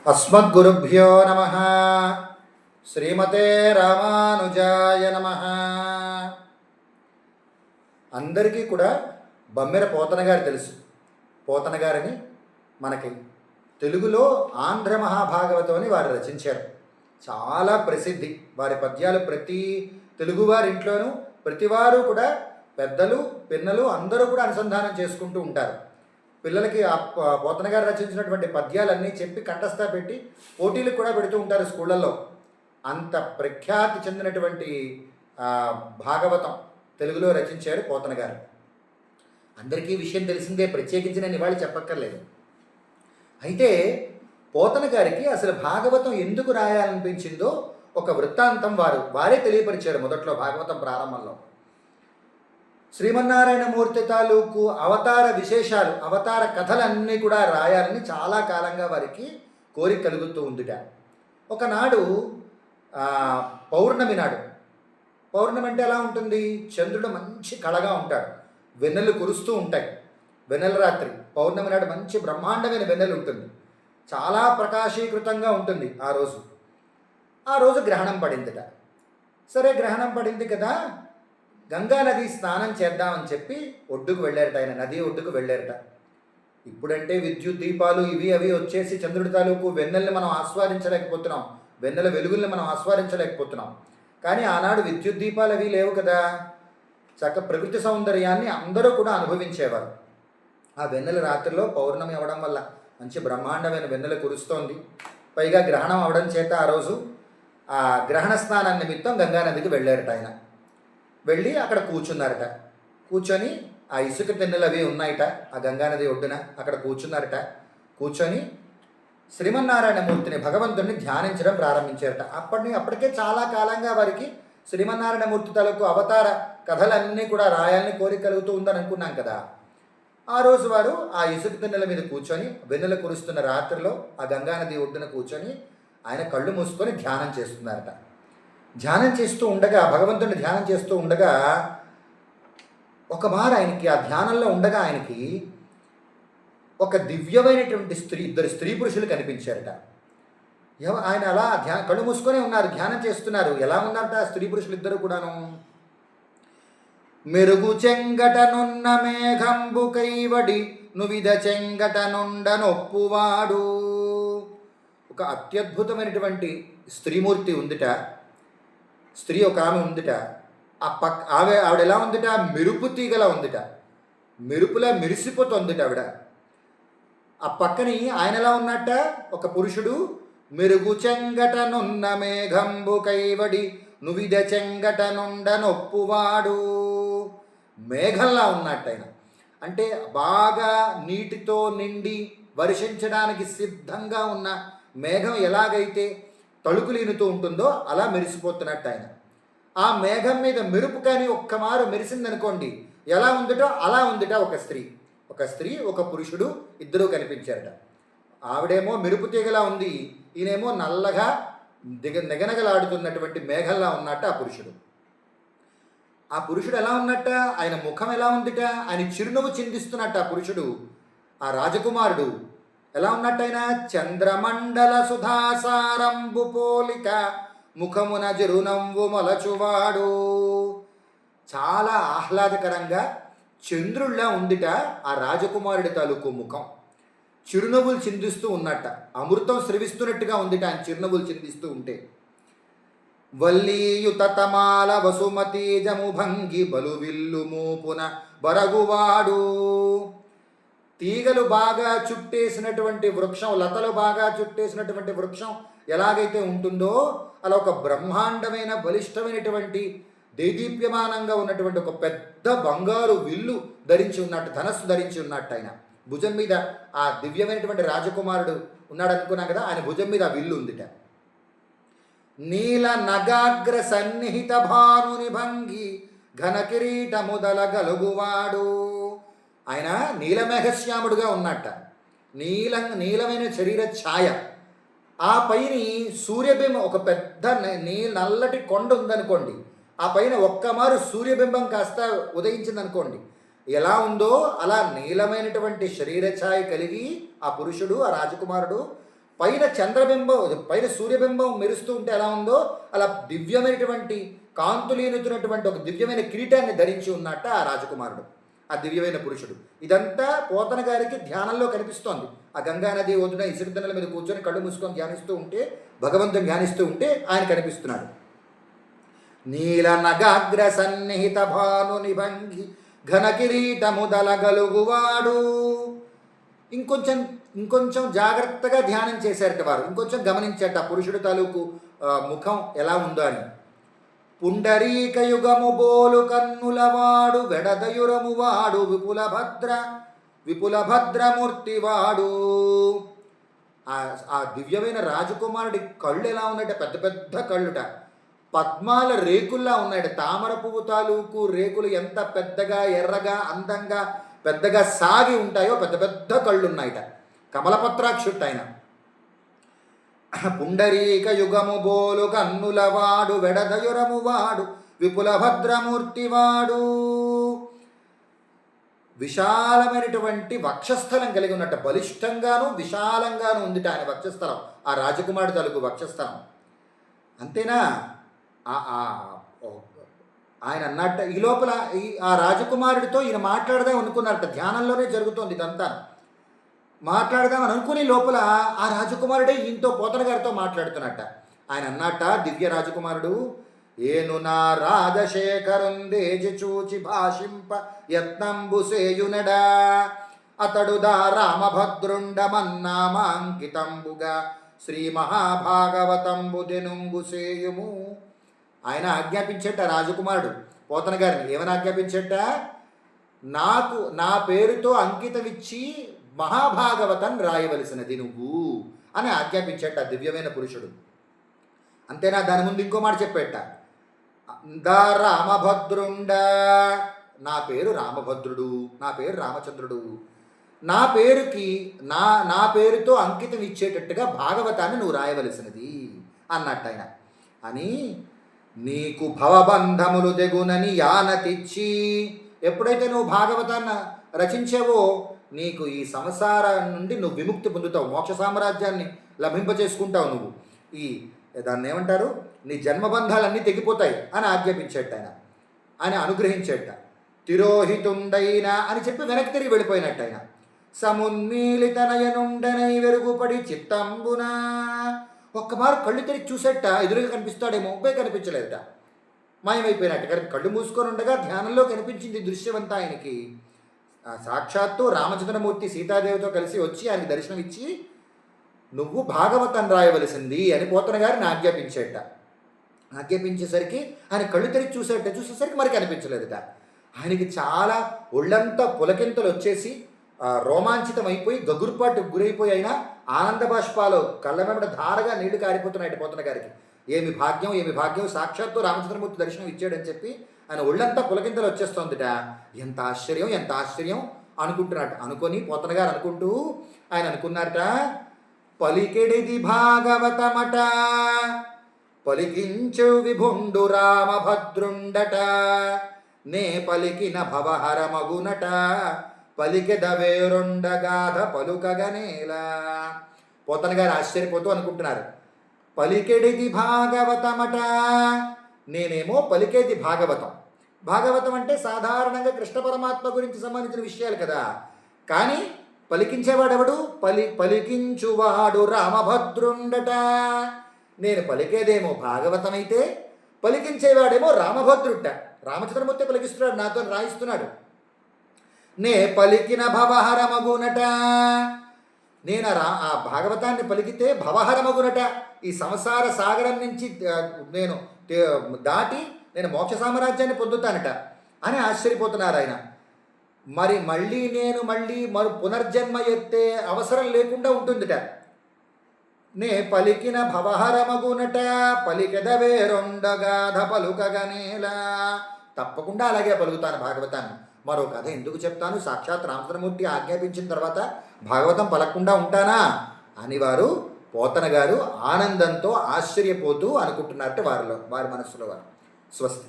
అస్మద్గురుభ్యో నమ. శ్రీమతే రామానుజాయ నమ. అందరికీ కూడా బమ్మెర పోతన గారు తెలుసు. పోతన గారిని మనకి తెలుగులో ఆంధ్ర మహాభాగవతం అని వారు రచించారు. చాలా ప్రసిద్ధి వారి పద్యాలు. ప్రతి తెలుగువారి ఇంట్లోనూ ప్రతివారు కూడా పెద్దలు పిన్నలు అందరూ కూడా అనుసంధానం చేసుకుంటూ ఉంటారు. పిల్లలకి ఆ పోతన గారు రచించినటువంటి పద్యాలన్నీ చెప్పి కంఠస్థ పెట్టి పోటీలకు కూడా పెడుతూ ఉంటారు స్కూళ్ళల్లో. అంత ప్రఖ్యాతి చెందినటువంటి భాగవతం తెలుగులో రచించారు పోతన గారు. అందరికీ విషయం తెలిసిందే, ప్రత్యేకించి నేను ఇవాళ చెప్పక్కర్లేదు. అయితే పోతన గారికి అసలు భాగవతం ఎందుకు రాయాలనిపించిందో ఒక వృత్తాంతం వారే తెలియపరిచారు. మొదట్లో భాగవతం ప్రారంభంలో శ్రీమన్నారాయణమూర్తి తాలూకు అవతార విశేషాలు, అవతార కథలన్నీ కూడా రాయాలని చాలా కాలంగా వారికి కోరిక కలుగుతూ ఉందిట. ఒకనాడు పౌర్ణమి నాడు, పౌర్ణమి అంటే ఎలా ఉంటుంది? చంద్రుడు మంచి కళగా ఉంటాడు, వెన్నెలు కురుస్తూ ఉంటాయి. వెన్నెల రాత్రి పౌర్ణమి నాడు మంచి బ్రహ్మాండమైన వెన్నెలు ఉంటుంది, చాలా ప్రకాశీకృతంగా ఉంటుంది. ఆ రోజు గ్రహణం పడిందిట. సరే, గ్రహణం పడింది కదా, గంగా నది స్నానం చేద్దామని చెప్పి ఒడ్డుకు వెళ్ళారట. ఆయన నది ఒడ్డుకు వెళ్ళారట. ఇప్పుడంటే విద్యుత్ దీపాలు ఇవి అవి వచ్చేసి చంద్రుడి తాలూకు వెన్నెల్ని మనం ఆస్వాదించలేకపోతున్నాం, వెన్నెల వెలుగుల్ని మనం ఆస్వాదించలేకపోతున్నాం. కానీ ఆనాడు విద్యుత్ దీపాలు అవి లేవు కదా. చక్క ప్రకృతి సౌందర్యాన్ని అందరూ కూడా అనుభవించేవారు. ఆ వెన్నెల రాత్రిలో పౌర్ణమి అవడం వల్ల మంచి బ్రహ్మాండమైన వెన్నెల కురుస్తోంది. పైగా గ్రహణం అవడం చేత ఆ రోజు ఆ గ్రహణ స్నానం నిమిత్తం గంగానదికి వెళ్ళారట. ఆయన వెళ్ళి అక్కడ కూర్చున్నారట. కూర్చొని ఆ ఇసుక తెన్నెలు అవి ఉన్నాయట ఆ గంగానది ఒడ్డున, అక్కడ కూర్చున్నారట. కూర్చొని శ్రీమన్నారాయణమూర్తిని, భగవంతుడిని ధ్యానించడం ప్రారంభించారట. అప్పటికే చాలా కాలంగా వారికి శ్రీమన్నారాయణమూర్తి తాలూకు అవతార కథలన్నీ కూడా రాయాలని కోరిక కలుగుతూ ఉందని అనుకున్నాం కదా. ఆ రోజు వారు ఆ ఇసుక తెన్నెల మీద కూర్చొని వెన్నెల కురుస్తున్న రాత్రిలో ఆ గంగానది ఒడ్డున కూర్చొని ఆయన కళ్ళు మూసుకొని ధ్యానం చేస్తున్నారట. ధ్యానం చేస్తూ ఉండగా, భగవంతుడిని ధ్యానం చేస్తూ ఉండగా, ఒక మారు ఆయనకి ఆ ధ్యానంలో ఉండగా ఆయనకి ఒక దివ్యమైనటువంటి ఇద్దరు స్త్రీ పురుషులు కనిపించారట. ఆయన అలా కళ్ళు మూసుకొని ఉన్నారు, ధ్యానం చేస్తున్నారు. ఎలా ఉన్నారట స్త్రీ పురుషులు ఇద్దరు కూడాను? మెరుగు చెంగటనున్న మేఘంబు కైవడి నువిద చెంగటనుండ నొప్పువాడు. ఒక అత్యద్భుతమైనటువంటి స్త్రీమూర్తి ఉందిట. స్త్రీ ఒక ఆమె ఉందిట. ఆవిడ ఎలా ఉందిట? మెరుపు తీగలా ఉందిట, మెరుపులా మెరిసిపోతుందిట ఆవిడ. ఆ పక్కని ఆయన ఎలా ఉన్నట్ట? ఒక పురుషుడు. మెరుగు చెంగటనున్న మేఘంబు కైవడి నువిద చెంగటనుండ నొప్పువాడు. మేఘంలా ఉన్నట్టు ఆయన. అంటే బాగా నీటితో నిండి వర్షించడానికి సిద్ధంగా ఉన్న మేఘం ఎలాగైతే తళుకులీనుతూ ఉంటుందో అలా మెరిసిపోతున్నట్టు ఆయన. ఆ మేఘం మీద మెరుపు కానీ ఒక్కమారు మెరిసిందనుకోండి, ఎలా ఉందిటో అలా ఉందిట ఒక స్త్రీ ఒక పురుషుడు ఇద్దరూ కనిపించారట. ఆవిడేమో మెరుపు తీగలా ఉంది, ఈయనేమో నల్లగా నెగనగలాడుతున్నటువంటి మేఘంలా ఉన్నట్ట ఆ పురుషుడు. ఆ పురుషుడు ఎలా ఉన్నట్ట? ఆయన ముఖం ఎలా ఉందిట? ఆయన చిరునవ్వు చిందిస్తున్నట్ట ఆ పురుషుడు. ఆ రాజకుమారుడు ఎలా ఉన్నట్టు? ఆయన చంద్రమండల సుధాసారంబు పోలిక ముఖమున జరునవ్వు మొలచువాడు. చాలా ఆహ్లాదకరంగా చంద్రుళ్ళ ఉందిట ఆ రాజకుమారుడి తాలూకు ముఖం. చిరునవ్వులు చిందిస్తూ ఉన్నట్ట, అమృతం స్రవిస్తున్నట్టుగా ఉందిట ఆయన చిరునవ్వులు చిందిస్తూ ఉంటే. వల్లీయుత తమాల వసుమతి జముభంగి బలువిల్లు మూపున బరగువాడు. తీగలు బాగా చుట్టేసినటువంటి వృక్షం, లతలు బాగా చుట్టేసినటువంటి వృక్షం ఎలాగైతే ఉంటుందో అలా ఒక బ్రహ్మాండమైన బలిష్టమైనటువంటి దేదీప్యమానంగా ఉన్నటువంటి ఒక పెద్ద బంగారు విల్లు ధరించి ఉన్నట్టు, ధనస్సు ధరించి ఉన్నట్టు ఆయన భుజం మీద. ఆ దివ్యమైనటువంటి రాజకుమారుడు ఉన్నాడు అనుకున్నాం కదా, ఆయన భుజం మీద ఆ విల్లు ఉందిట. నీల నగాగ్ర సన్నిహిత భానుని భంగి ఘన కిరీట ముదల గలుగువాడు. ఆయన నీలమేఘశ్యాముడుగా ఉన్నట్ట, నీలమైన శరీర ఛాయ. ఆ పైన సూర్యబింబం, ఒక పెద్ద నల్లటి కొండ ఉందనుకోండి, ఆ పైన ఒక్కమారు సూర్యబింబం కాస్త ఉదయించిందనుకోండి, ఎలా ఉందో అలా నీలమైనటువంటి శరీర ఛాయ కలిగి ఆ పురుషుడు, ఆ రాజకుమారుడు పైన చంద్రబింబం, పైన సూర్యబింబం మెరుస్తూ ఉంటే ఎలా ఉందో అలా దివ్యమైనటువంటి కాంతులీనుతున్నటువంటి ఒక దివ్యమైన కిరీటాన్ని ధరించి ఉన్నట్ట ఆ రాజకుమారుడు, ఆ దివ్యమైన పురుషుడు. ఇదంతా పోతన గారికి ధ్యానంలో కనిపిస్తోంది. ఆ గంగా నది ఒడ్డున ఇసురుదన్నల మీద కూర్చొని కళ్ళు మూసుకొని ధ్యానిస్తూ ఉంటే, భగవంతుని ధ్యానిస్తూ ఉంటే ఆయన కనిపిస్తున్నాడు. నీల నగాగ్ర సన్నిహిత భాను నిభంగి ఘన కిరీటముదల గలుగువాడు. ఇంకొంచెం జాగ్రత్తగా ధ్యానం చేశారట వారు, ఇంకొంచెం గమనించట పురుషుడు తాలూకు ముఖం ఎలా ఉందో అని. పుండరీక యుగము బోలు కన్నులవాడు వెడదయురము వాడు విపుల భద్రమూర్తివాడు. ఆ దివ్యమైన రాజకుమారుడి కళ్ళు ఎలా ఉన్నాయట, పెద్ద పెద్ద కళ్ళుట, పద్మాల రేకుల్లా ఉన్నాయట. తామర పువ్వు తాలూకు రేకులు ఎంత పెద్దగా ఎర్రగా అందంగా పెద్దగా సాగి ఉంటాయో పెద్ద పెద్ద కళ్ళు ఉన్నాయట. కమలపత్రాక్షుట్టు ఆయన. పుండరీక యుగము బోలు కన్నులవాడు వెడదయురము వాడు విపుల భద్రమూర్తివాడు. విశాలమైనటువంటి వక్షస్థలం కలిగి ఉన్నట్ట, బలిష్టంగాను విశాలంగాను ఉందిట ఆయన వక్షస్థలం, ఆ రాజకుమారుడు తలుగు వక్షస్థలం. అంతేనా, ఆయన అన్నట్ట ఈ లోపల ఆ రాజకుమారుడితో ఈయన మాట్లాడదాం అనుకున్నారట. ధ్యానంలోనే జరుగుతోంది ఇదంతా. మాట్లాడదామని అనుకునే లోపల ఆ రాజకుమారుడే ఈయనతో పోతన గారితో మాట్లాడుతున్నట్ట. ఆయన అన్నట్ట, దివ్య రాజకుమారుడు, ఏను నా రాజశేఖరుందేజి చూచి భాషింప యత్నంబు సేయునడా అతడు దా రామభద్రుండమన్నామాంకితంబుగా శ్రీ మహాభాగవతంబు దెనుంగు సేయుము. ఆయన ఆజ్ఞాపించట రాజకుమారుడు పోతన గారిని. ఏమని ఆజ్ఞాపించట? నాకు నా పేరుతో అంకితమిచ్చి మహాభాగవతం రాయవలసినది నువ్వు అని ఆజ్ఞాపించట దివ్యమైన పురుషుడు. అంతేనా, దాని ముందు ఇంకో మాట చెప్పేట, దా రామభద్రుండ, నా పేరు రామభద్రుడు, నా పేరు రామచంద్రుడు, నా పేరుకి నా పేరుతో అంకితం ఇచ్చేటట్టుగా భాగవతాన్ని నువ్వు రాయవలసినది అన్నట్టు ఆయన. అని నీకు భవబంధములు దెగునని యానతిచ్చి, ఎప్పుడైతే నువ్వు భాగవతాన్ని రచించావో నీకు ఈ సంసారం నుండి నువ్వు విముక్తి పొందుతావు, మోక్ష సామ్రాజ్యాన్ని లభింపచేసుకుంటావు. నువ్వు దాన్ని ఏమంటారు, నీ జన్మబంధాలన్నీ తెగిపోతాయి అని ఆజ్ఞాపించేట ఆయన అనుగ్రహించేట. తిరోహితుండైన అని చెప్పి వెనక్కి తిరిగి వెళ్ళిపోయినట్టు ఆయన. సమున్మీలిత నయనుండనై వెరుగుపడి చిత్తంబున, ఒక్కమారు కళ్ళు తెరిచి చూసేట, ఎదురుగా కనిపిస్తాడేమో, కనిపించలేదట, మాయమైపోయినట్టు. కళ్ళు మూసుకొని ఉండగా ధ్యానంలో కనిపించింది దృశ్యవంతా ఆయనకి. సాక్షాత్తు రామచంద్రమూర్తి సీతాదేవితో కలిసి వచ్చి ఆయనకి దర్శనం ఇచ్చి నువ్వు భాగవతం రాయవలసింది అని పోతన గారిని ఆజ్ఞాపించేట. ఆజ్ఞాపించేసరికి ఆయన కళ్ళు తెరిచి చూసేసరికి మరి కనిపించలేదట. ఆయనకి చాలా ఒళ్ళంతా పులకింతలు వచ్చేసి రోమాంచితం అయిపోయి గగురుపాటు గురైపోయి అయినా ఆనంద బాష్పాలు కళ్ళ వెంబడ ధారగా నీళ్లు కారిపోతున్నాయి పోతన గారికి. ఏమి భాగ్యం, ఏమి భాగ్యం, సాక్షాత్తు రామచంద్రమూర్తి దర్శనం ఇచ్చాడని చెప్పి ఆయన ఒళ్ళంతా పులకింతలు వచ్చేస్తోందిట. ఎంత ఆశ్చర్యం, ఎంత ఆశ్చర్యం అనుకుంటున్నట్టు. అనుకొని పోతన గారు అనుకుంటూ ఆయన అనుకున్నారట, పలికెడిది భాగవతమట పలికించు విభుండు రామభద్రుండట నే పలికిన భవహరమగునట పలికెదవేరుండగాధ పలుకగనేలా. పోతన గారు ఆశ్చర్యపోతూ అనుకుంటున్నారు, పలికెడిది భాగవతమట, నేనేమో పలికేది భాగవతం. భాగవతం అంటే సాధారణంగా కృష్ణ పరమాత్మ గురించి సంబంధించిన విషయాలు కదా. కానీ పలికించేవాడెవడు? పలికించువాడు రామభద్రుండట. నేను పలికేదేమో భాగవతం అయితే పలికించేవాడేమో రామభద్రుట. రామచంద్రమూర్తి పలికిస్తున్నాడు, నాతో రాయిస్తున్నాడు. నే పలికిన భవహరమగునట, నేను ఆ భాగవతాన్ని పలికితే భవహరమగునట, ఈ సంసార సాగరం నుంచి నేను దాటి నేను మోక్ష సామ్రాజ్యాన్ని పొందుతానట అని ఆశ్చర్యపోతున్నారు ఆయన. మళ్ళీ పునర్జన్మ ఎత్తే అవసరం లేకుండా ఉంటుందిట. నే పలికిన భవహరమగునట పలికెదవేరొండగాధ పలుకగనేలా. తప్పకుండా అలాగే పలుకుతాను భాగవతాన్ని. మరో కథ ఎందుకు చెప్తాను, సాక్షాత్ రామచంద్రమూర్తి ఆజ్ఞాపించిన తర్వాత భాగవతం పలకకుండా ఉంటానా అని వారు పోతన గారు ఆనందంతో ఆశ్చర్యపోతూ అనుకుంటున్నట్టు వారి మనస్సులో వారు. స్వస్తి.